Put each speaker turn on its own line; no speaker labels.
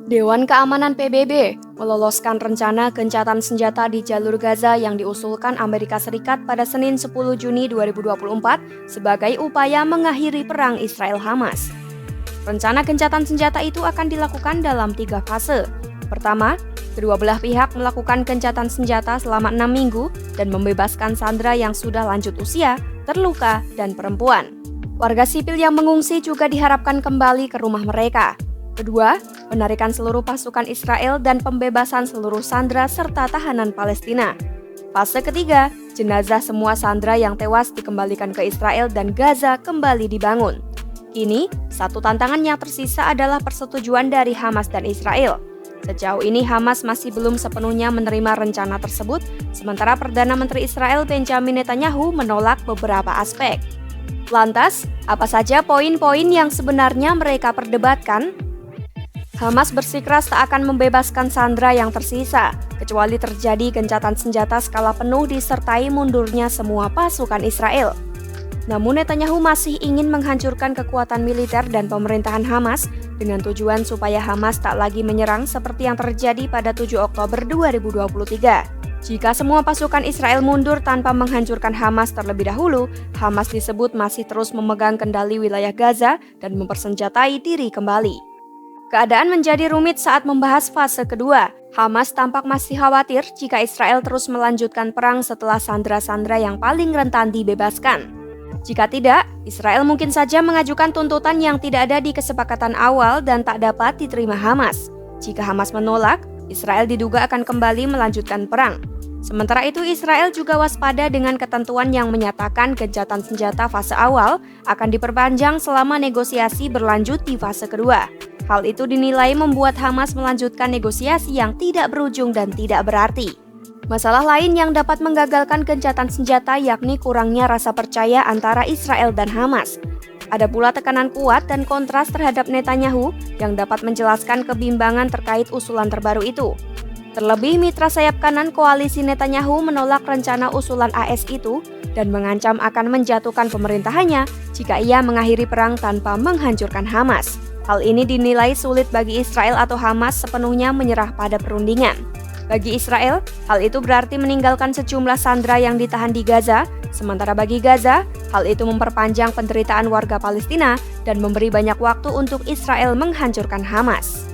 Dewan Keamanan PBB meloloskan rencana gencatan senjata di jalur Gaza yang diusulkan Amerika Serikat pada Senin 10 Juni 2024 sebagai upaya mengakhiri perang Israel-Hamas. Rencana gencatan senjata itu akan dilakukan dalam 3 fase. Pertama, kedua belah pihak melakukan gencatan senjata selama 6 minggu dan membebaskan sandera yang sudah lanjut usia, terluka, dan perempuan. Warga sipil yang mengungsi juga diharapkan kembali ke rumah mereka. Kedua, penarikan seluruh pasukan Israel dan pembebasan seluruh sandera serta tahanan Palestina. Fase ketiga, jenazah semua sandera yang tewas dikembalikan ke Israel dan Gaza kembali dibangun. Kini, satu tantangan yang tersisa adalah persetujuan dari Hamas dan Israel. Sejauh ini Hamas masih belum sepenuhnya menerima rencana tersebut, sementara Perdana Menteri Israel Benjamin Netanyahu menolak beberapa aspek. Lantas, apa saja poin-poin yang sebenarnya mereka perdebatkan? Hamas bersikeras tak akan membebaskan sandera yang tersisa, kecuali terjadi gencatan senjata skala penuh disertai mundurnya semua pasukan Israel. Namun Netanyahu masih ingin menghancurkan kekuatan militer dan pemerintahan Hamas dengan tujuan supaya Hamas tak lagi menyerang seperti yang terjadi pada 7 Oktober 2023. Jika semua pasukan Israel mundur tanpa menghancurkan Hamas terlebih dahulu, Hamas disebut masih terus memegang kendali wilayah Gaza dan mempersenjatai diri kembali. Keadaan menjadi rumit saat membahas fase kedua. Hamas tampak masih khawatir jika Israel terus melanjutkan perang setelah sandera-sandera yang paling rentan dibebaskan. Jika tidak, Israel mungkin saja mengajukan tuntutan yang tidak ada di kesepakatan awal dan tak dapat diterima Hamas. Jika Hamas menolak, Israel diduga akan kembali melanjutkan perang. Sementara itu, Israel juga waspada dengan ketentuan yang menyatakan gencatan senjata fase awal akan diperpanjang selama negosiasi berlanjut di fase kedua. Hal itu dinilai membuat Hamas melanjutkan negosiasi yang tidak berujung dan tidak berarti. Masalah lain yang dapat menggagalkan gencatan senjata yakni kurangnya rasa percaya antara Israel dan Hamas. Ada pula tekanan kuat dan kontras terhadap Netanyahu yang dapat menjelaskan kebimbangan terkait usulan terbaru itu. Terlebih, mitra sayap kanan koalisi Netanyahu menolak rencana usulan AS itu dan mengancam akan menjatuhkan pemerintahannya jika ia mengakhiri perang tanpa menghancurkan Hamas. Hal ini dinilai sulit bagi Israel atau Hamas sepenuhnya menyerah pada perundingan. Bagi Israel, hal itu berarti meninggalkan sejumlah sandera yang ditahan di Gaza, sementara bagi Gaza, hal itu memperpanjang penderitaan warga Palestina dan memberi banyak waktu untuk Israel menghancurkan Hamas.